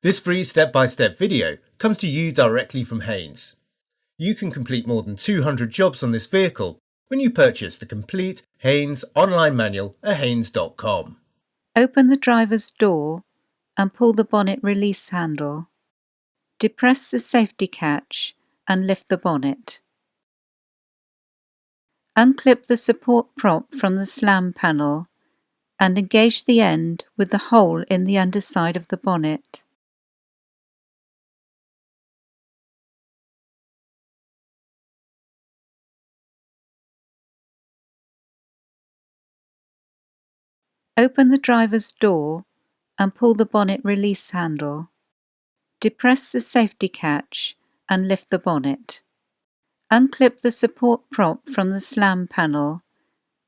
This free step-by-step video comes to you directly from Haynes. You can complete more than 200 jobs on this vehicle when you purchase the complete Haynes online manual at haynes.com. Open the driver's door and pull the bonnet release handle. Depress the safety catch and lift the bonnet. Unclip the support prop from the slam panel and engage the end with the hole in the underside of the bonnet. Open the driver's door and pull the bonnet release handle. Depress the safety catch and lift the bonnet. Unclip the support prop from the slam panel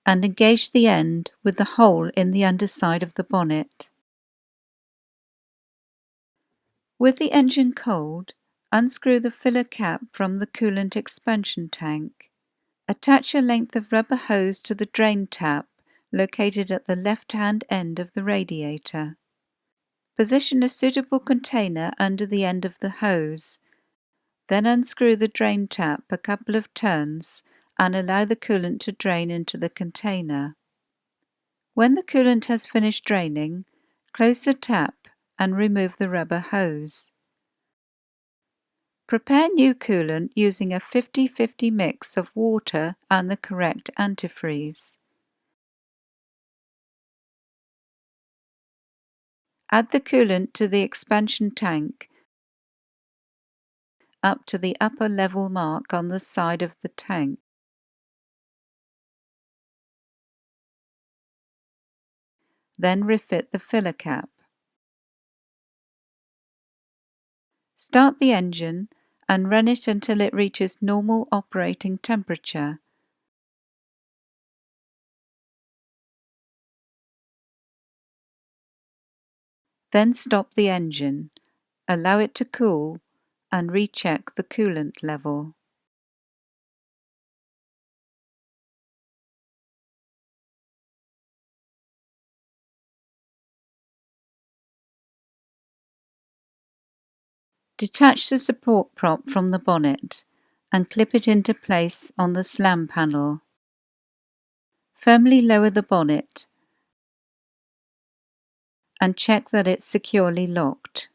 and engage the end with the hole in the underside of the bonnet. With the engine cold, unscrew the filler cap from the coolant expansion tank. Attach a length of rubber hose to the drain tap located at the left-hand end of the radiator. Position a suitable container under the end of the hose. Then unscrew the drain tap a couple of turns and allow the coolant to drain into the container. When the coolant has finished draining, close the tap and remove the rubber hose. Prepare new coolant using a 50-50 mix of water and the correct antifreeze. Add the coolant to the expansion tank up to the upper level mark on the side of the tank. Then refit the filler cap. Start the engine and run it until it reaches normal operating temperature. Then stop the engine, allow it to cool, and recheck the coolant level. Detach the support prop from the bonnet and clip it into place on the slam panel. Firmly lower the bonnet and check that it's securely locked.